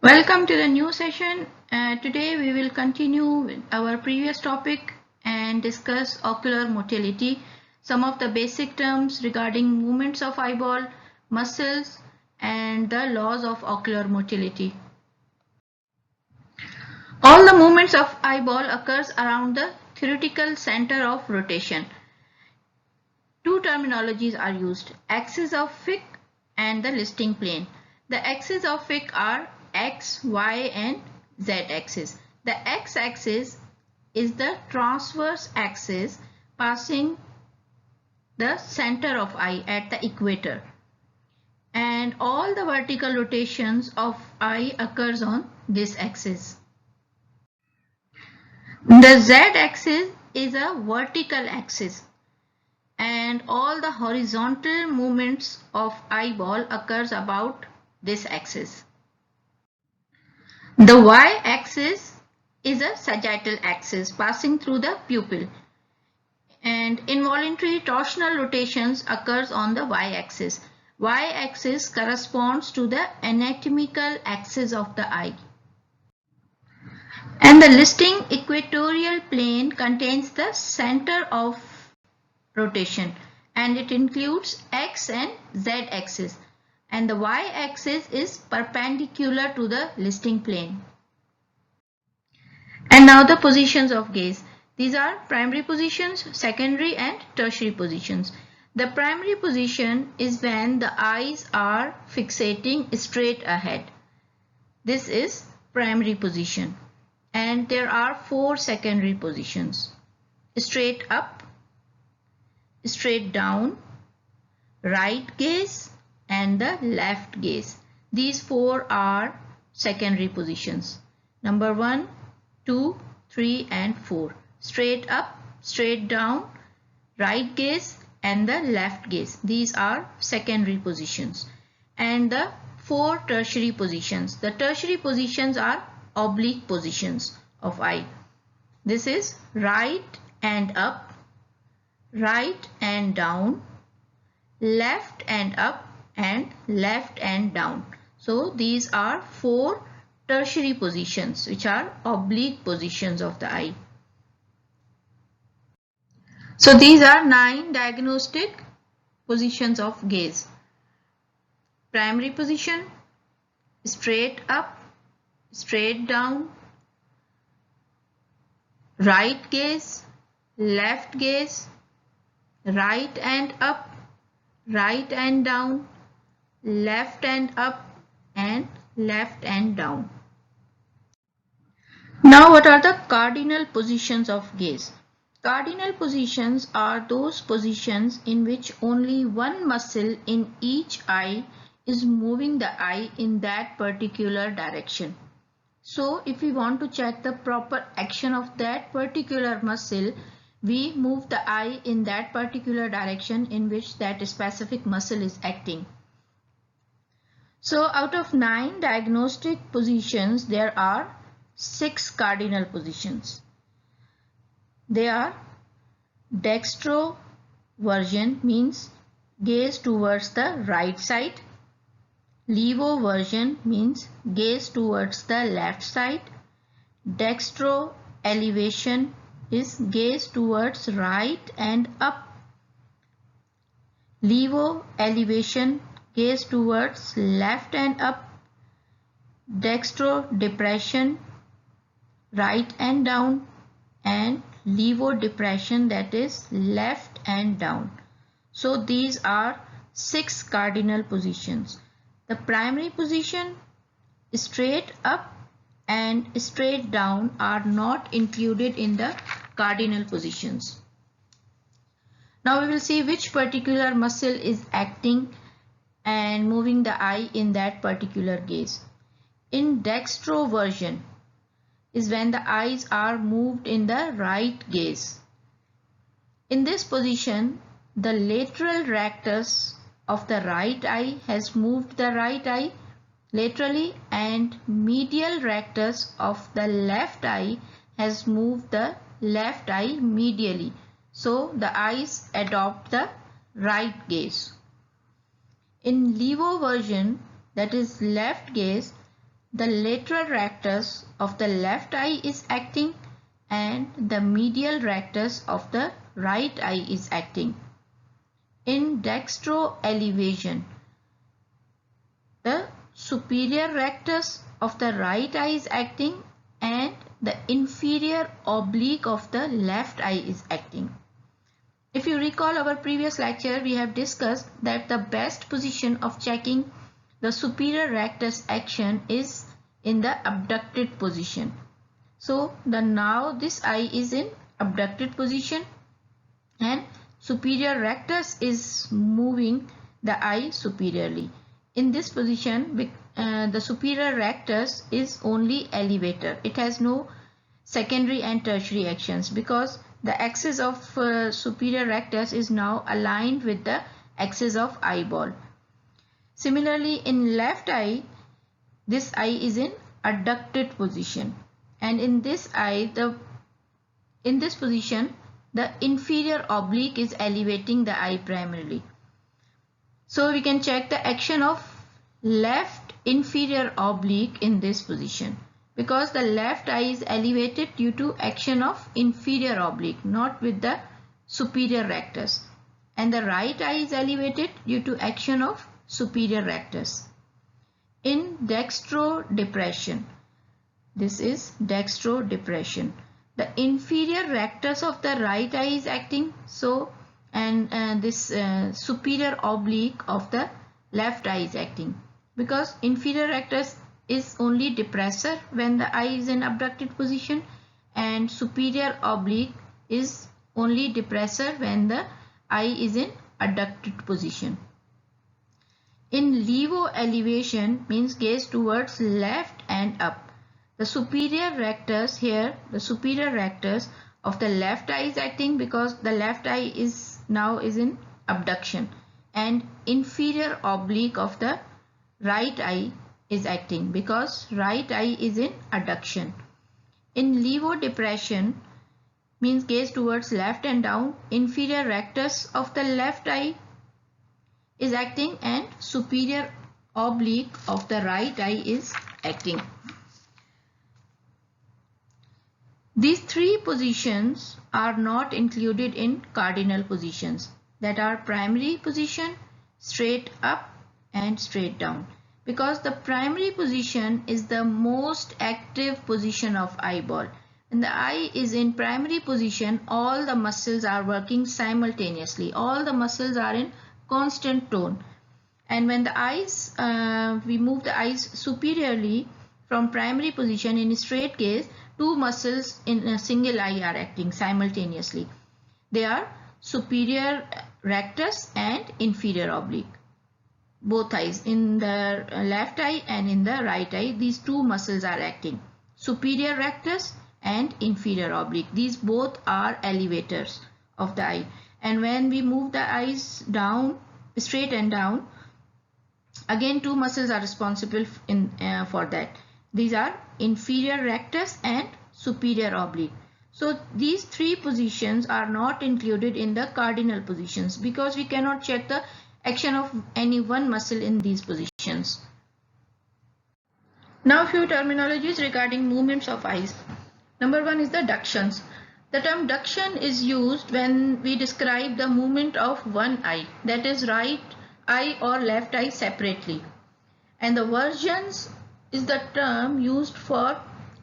Welcome to the new session. Today we will continue with our previous topic and discuss ocular motility, some of the basic terms regarding movements of eyeball, muscles, and the laws of ocular motility. All the movements of eyeball occurs around the theoretical center of rotation. Two terminologies are used, axis of Fick and the listing plane. The axes of Fick are X, Y and Z axis. The X axis is the transverse axis passing the center of eye at the equator, and all the vertical rotations of eye occurs on this axis. The Z axis is a vertical axis and all the horizontal movements of eyeball occurs about this axis. The y-axis is a sagittal axis passing through the pupil, and involuntary torsional rotations occurs on the y-axis. Y-axis corresponds to the anatomical axis of the eye. And the listing equatorial plane contains the center of rotation, and it includes x and z axis, and the y axis is perpendicular to the listing plane. And now the positions of gaze. These are primary positions, secondary and tertiary positions. The primary position is when the eyes are fixating straight ahead. This is primary position. And there are four secondary positions: straight up, straight down, right gaze and the left gaze. These four are secondary positions. Number 1, 2, 3 and 4. Straight up, straight down, right gaze and the left gaze. These are secondary positions. And the four tertiary positions. The tertiary positions are oblique positions of eye. This is right and up, right and down, left and up and left and down. So these are four tertiary positions which are oblique positions of the eye. So these are 9 diagnostic positions of gaze. Primary position, straight up, straight down, right gaze, left gaze, right and up, right and down, left and up and left and down. Now what are the cardinal positions of gaze? Cardinal positions are those positions in which only one muscle in each eye is moving the eye in that particular direction. So if we want to check the proper action of that particular muscle, we move the eye in that particular direction in which that specific muscle is acting. So out of 9 diagnostic positions, there are 6 cardinal positions. They are dextroversion, means gaze towards the right side. Levoversion means gaze towards the left side. Dextro elevation is gaze towards right and up. Levo elevation, gaze towards left and up. Dextro depression, right and down, and levo depression, that is left and down. So these are 6 cardinal positions. The primary position, straight up and straight down, are not included in the cardinal positions. Now we will see which particular muscle is acting and moving the eye in that particular gaze. In dextroversion is when the eyes are moved in the right gaze. In this position, the lateral rectus of the right eye has moved the right eye laterally, and medial rectus of the left eye has moved the left eye medially. So the eyes adopt the right gaze. In levoversion, that is left gaze, the lateral rectus of the left eye is acting and the medial rectus of the right eye is acting. In dextroelevation, the superior rectus of the right eye is acting and the inferior oblique of the left eye is acting. If you recall our previous lecture, we have discussed that the best position of checking the superior rectus action is in the abducted position. So now this eye is in abducted position and superior rectus is moving the eye superiorly. In this position, the superior rectus is only elevator. It has no secondary and tertiary actions because the axis of superior rectus is now aligned with the axis of eyeball. Similarly, in left eye, this eye is in adducted position, and in this eye, in this position, the inferior oblique is elevating the eye primarily. So we can check the action of left inferior oblique in this position, because the left eye is elevated due to action of inferior oblique, not with the superior rectus, and the right eye is elevated due to action of superior rectus. In dextrodepression, this is dextrodepression, the inferior rectus of the right eye is acting, and this superior oblique of the left eye is acting, because inferior rectus is only depressor when the eye is in abducted position and superior oblique is only depressor when the eye is in adducted position. In levo elevation means gaze towards left and up. The superior rectus here, the superior rectus of the left eye is acting because the left eye is now in abduction, and inferior oblique of the right eye is acting because right eye is in adduction. In levodepression means gaze towards left and down, inferior rectus of the left eye is acting and superior oblique of the right eye is acting. These three positions are not included in cardinal positions, that are primary position, straight up and straight down, because the primary position is the most active position of eyeball. When the eye is in primary position, all the muscles are working simultaneously. All the muscles are in constant tone. And when the eyes, we move the eyes superiorly from primary position in straight gaze, two muscles in a single eye are acting simultaneously. They are superior rectus and inferior oblique. Both eyes, in the left eye and in the right eye, these two muscles are acting. Superior rectus and inferior oblique. These both are elevators of the eye. And when we move the eyes down, straight and down, again two muscles are responsible for that. These are inferior rectus and superior oblique. So these three positions are not included in the cardinal positions because we cannot check the action of any one muscle in these positions. Now a few terminologies regarding movements of eyes. Number one is the ductions. The term duction is used when we describe the movement of one eye, that is right eye or left eye separately. And the versions is the term used for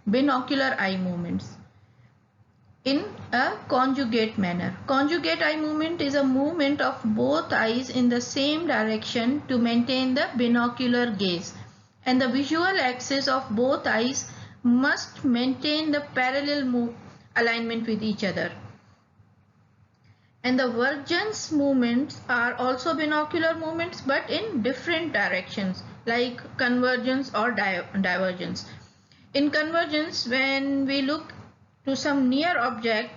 binocular eye movements in a conjugate manner. Conjugate eye movement is a movement of both eyes in the same direction to maintain the binocular gaze, and the visual axis of both eyes must maintain the parallel alignment with each other. And the vergence movements are also binocular movements but in different directions, like convergence or divergence. In convergence, when we look to some near object,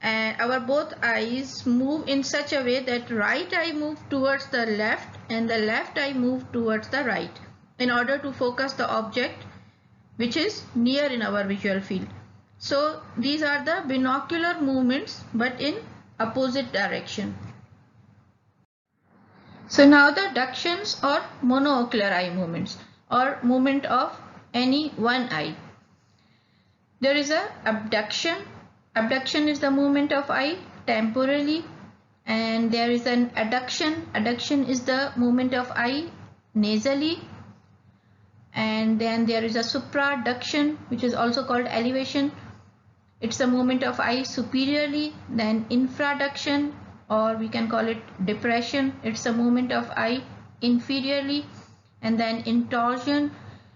our both eyes move in such a way that right eye moves towards the left and the left eye moves towards the right in order to focus the object which is near in our visual field. So these are the binocular movements but in opposite direction. So now the ductions or monoocular eye movements, or movement of any one eye. There is a abduction. Abduction is the movement of eye temporally, and there is an adduction. Adduction is the movement of eye nasally, and then there is a supraduction, which is also called elevation. It's a movement of eye superiorly. Then infraduction, or we can call it depression, it's a movement of eye inferiorly. And then intorsion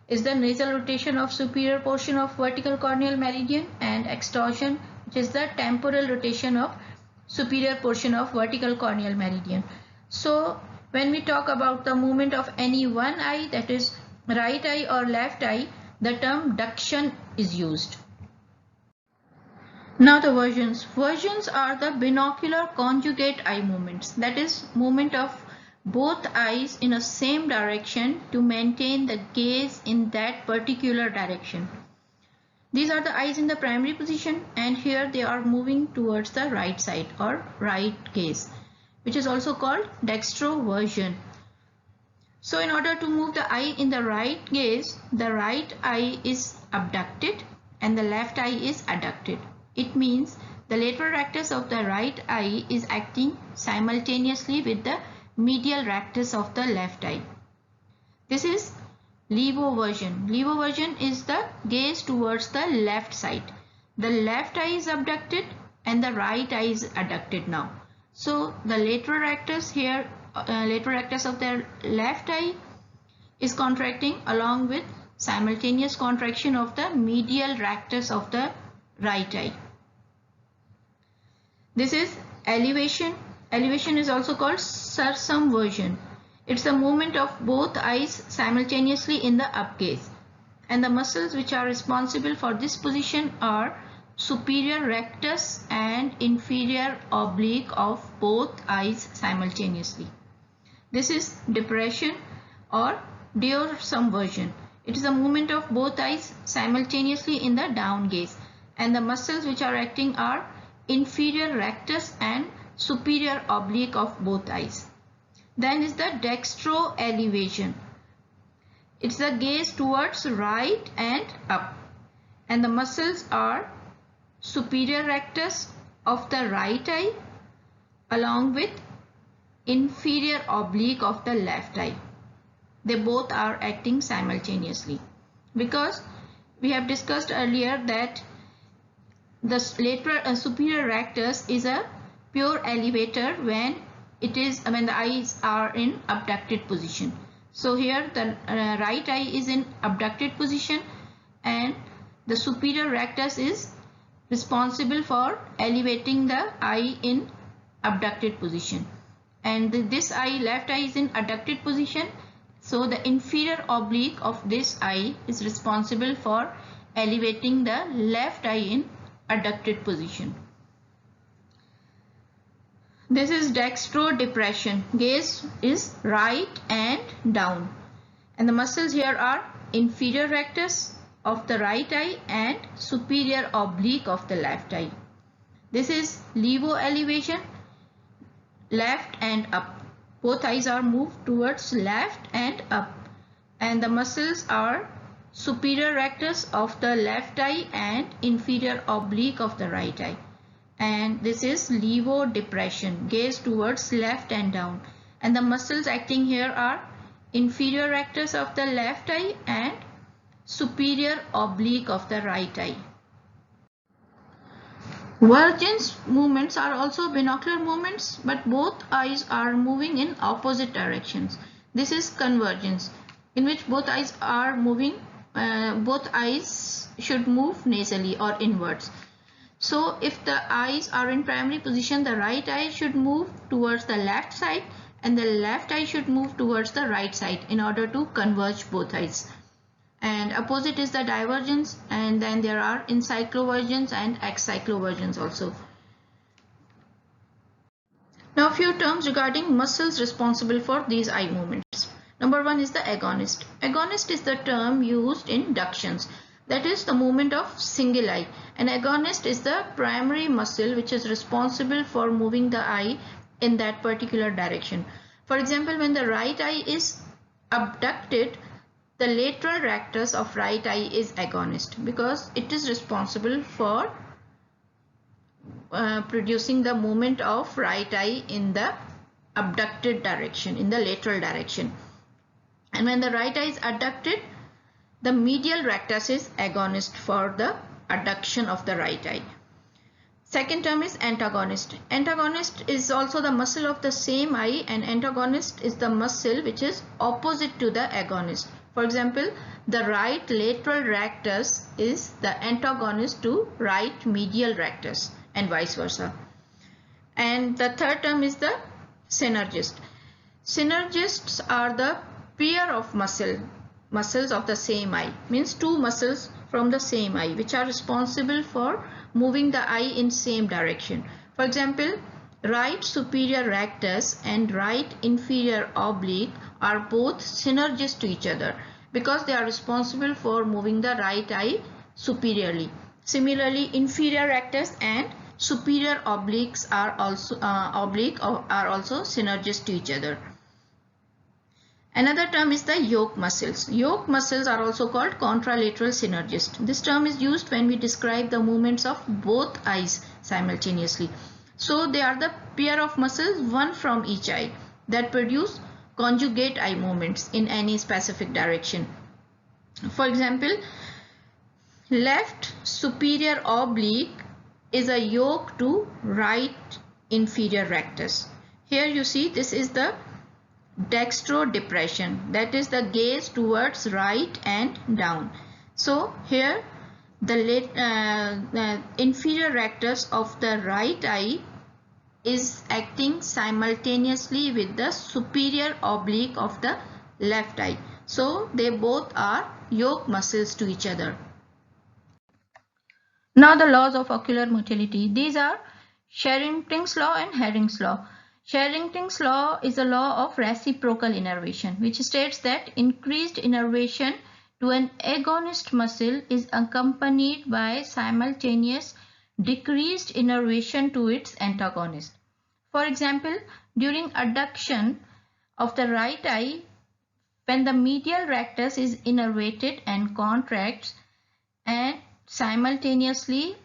is the nasal rotation of superior portion of vertical corneal meridian, and extorsion, which is the temporal rotation of superior portion of vertical corneal meridian. So when we talk about the movement of any one eye, that is right eye or left eye, the term duction is used. Now the versions. Versions are the binocular conjugate eye movements, that is movement of both eyes in a same direction to maintain the gaze in that particular direction. These are the eyes in the primary position, and here they are moving towards the right side or right gaze, which is also called dextroversion. So in order to move the eye in the right gaze, the right eye is abducted and the left eye is adducted. It means the lateral rectus of the right eye is acting simultaneously with the medial rectus of the left eye. This is levoversion. Levoversion is the gaze towards the left side. The left eye is abducted and the right eye is adducted now. So the lateral rectus here, lateral rectus of the left eye is contracting along with simultaneous contraction of the medial rectus of the right eye. This is elevation. Elevation is also called circumversion. It's the movement of both eyes simultaneously in the up gaze. And the muscles which are responsible for this position are superior rectus and inferior oblique of both eyes simultaneously. This is depression or diosumversion. It is a movement of both eyes simultaneously in the down gaze. And the muscles which are acting are inferior rectus and superior oblique of both eyes. Then is the dextroelevation. It's the gaze towards right and up, and the muscles are superior rectus of the right eye along with inferior oblique of the left eye. They both are acting simultaneously, because we have discussed earlier that the lateral superior rectus is a pure elevator when the eyes are in abducted position. So here the right eye is in abducted position and the superior rectus is responsible for elevating the eye in abducted position, and this eye, left eye, is in adducted position. So the inferior oblique of this eye is responsible for elevating the left eye in adducted position. This is dextrodepression. Gaze is right and down, and the muscles here are inferior rectus of the right eye and superior oblique of the left eye. This is levoelevation, left and up. Both eyes are moved towards left and up, and the muscles are superior rectus of the left eye and inferior oblique of the right eye. And this is levodepression, gaze towards left and down, and the muscles acting here are inferior rectus of the left eye and superior oblique of the right eye. Vergence movements are also binocular movements, but both eyes are moving in opposite directions. This is convergence, in which both eyes are moving, both eyes should move nasally or inwards. So if the eyes are in primary position, the right eye should move towards the left side and the left eye should move towards the right side in order to converge both eyes. And opposite is the divergence, and then there are encyclovergence and excyclovergence also. Now a few terms regarding muscles responsible for these eye movements. Number one is the agonist. Agonist is the term used in ductions, that is the movement of single eye. An agonist is the primary muscle which is responsible for moving the eye in that particular direction. For example, when the right eye is abducted, the lateral rectus of right eye is agonist because it is responsible for producing the movement of right eye in the abducted direction, in the lateral direction. And when the right eye is adducted, the medial rectus is agonist for the adduction of the right eye. Second term is antagonist. Antagonist is also the muscle of the same eye, and antagonist is the muscle which is opposite to the agonist. For example, the right lateral rectus is the antagonist to right medial rectus and vice versa. And the third term is the synergist. Synergists are the pair of muscles of the same eye, means two muscles from the same eye which are responsible for moving the eye in same direction. For example, right superior rectus and right inferior oblique are both synergist to each other because they are responsible for moving the right eye superiorly. Similarly, inferior rectus and superior obliques are also synergist to each other. Another term is the yoke muscles. Yoke muscles are also called contralateral synergist. This term is used when we describe the movements of both eyes simultaneously. So they are the pair of muscles, one from each eye, that produce conjugate eye movements in any specific direction. For example, left superior oblique is a yoke to right inferior rectus. Here you see this is the dextrodepression, that is the gaze towards right and down. So here the inferior rectus of the right eye is acting simultaneously with the superior oblique of the left eye. So they both are yoke muscles to each other. Now the laws of ocular motility. These are Sherrington's law and Herring's law. Sherrington's law is a law of reciprocal innervation, which states that increased innervation to an agonist muscle is accompanied by simultaneous decreased innervation to its antagonist. For example, during adduction of the right eye, when the medial rectus is innervated and contracts, and simultaneously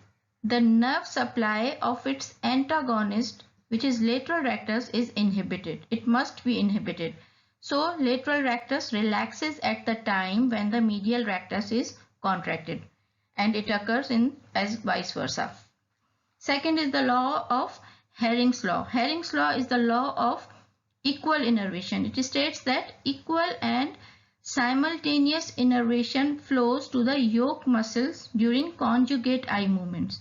the nerve supply of its antagonist, which is lateral rectus, is inhibited. It must be inhibited. So lateral rectus relaxes at the time when the medial rectus is contracted, and it occurs in as vice versa. Second is the law of Herring's law. Herring's law is the law of equal innervation. It states that equal and simultaneous innervation flows to the yoke muscles during conjugate eye movements.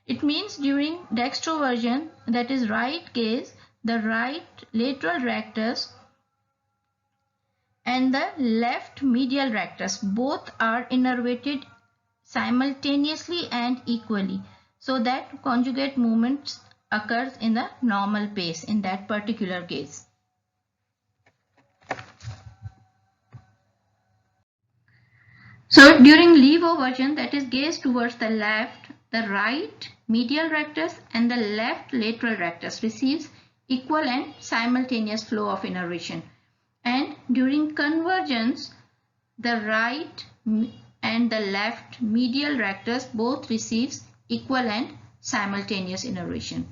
It means during dextroversion, that is right gaze, the right lateral rectus and the left medial rectus both are innervated simultaneously and equally, so that conjugate movements occurs in the normal pace in that particular gaze. So during levoversion, that is gaze towards the left, the right medial rectus and the left lateral rectus receives equal and simultaneous flow of innervation. And during convergence, the right and the left medial rectus both receives equal and simultaneous innervation.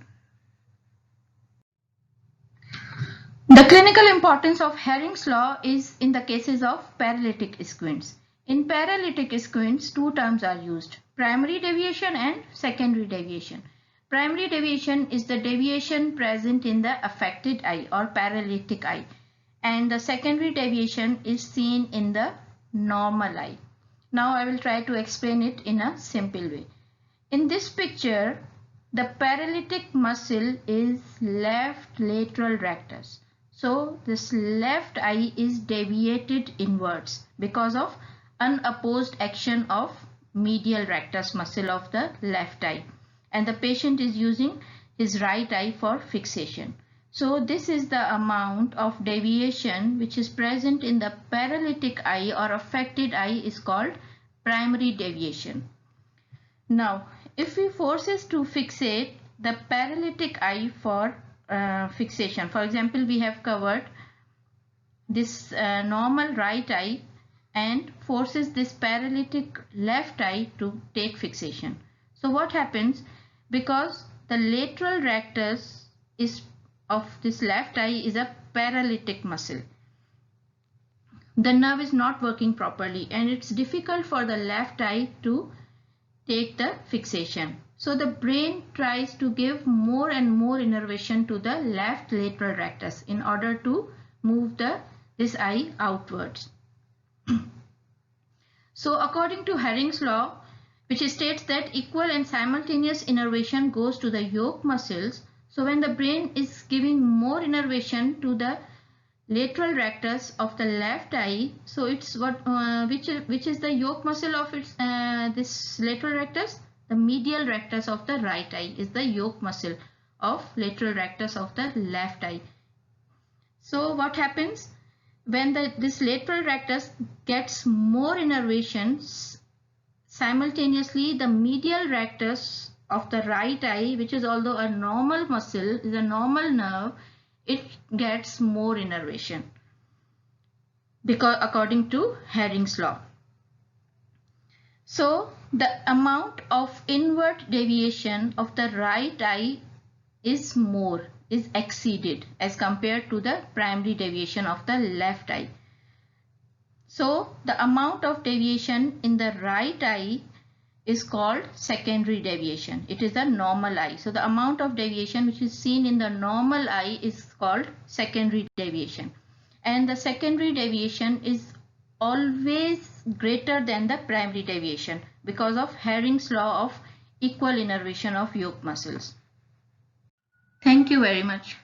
The clinical importance of Herring's law is in the cases of paralytic squints. In paralytic squints, two terms are used: primary deviation and secondary deviation. Primary deviation is the deviation present in the affected eye or paralytic eye, and the secondary deviation is seen in the normal eye. Now I will try to explain it in a simple way. In this picture, the paralytic muscle is left lateral rectus. So this left eye is deviated inwards because of unopposed action of medial rectus muscle of the left eye, and the patient is using his right eye for fixation. So this is the amount of deviation which is present in the paralytic eye or affected eye is called primary deviation. Now if we forces to fixate the paralytic eye for fixation, for example, we have covered this normal right eye and forces this paralytic left eye to take fixation. So what happens, because the lateral rectus of this left eye is a paralytic muscle, the nerve is not working properly and it's difficult for the left eye to take the fixation. So the brain tries to give more and more innervation to the left lateral rectus in order to move this eye outwards. So according to Hering's law, which states that equal and simultaneous innervation goes to the yoke muscles, so when the brain is giving more innervation to the lateral rectus of the left eye, so it's which is the yoke muscle of its this lateral rectus? The medial rectus of the right eye is the yoke muscle of lateral rectus of the left eye. So what happens when this lateral rectus gets more innervation, simultaneously the medial rectus of the right eye, which is although a normal muscle, is a normal nerve, it gets more innervation, because according to Hering's law. So the amount of inward deviation of the right eye is exceeded as compared to the primary deviation of the left eye. So the amount of deviation in the right eye is called secondary deviation. It is the normal eye. So the amount of deviation which is seen in the normal eye is called secondary deviation. And the secondary deviation is always greater than the primary deviation because of Hering's law of equal innervation of yoke muscles. Thank you very much.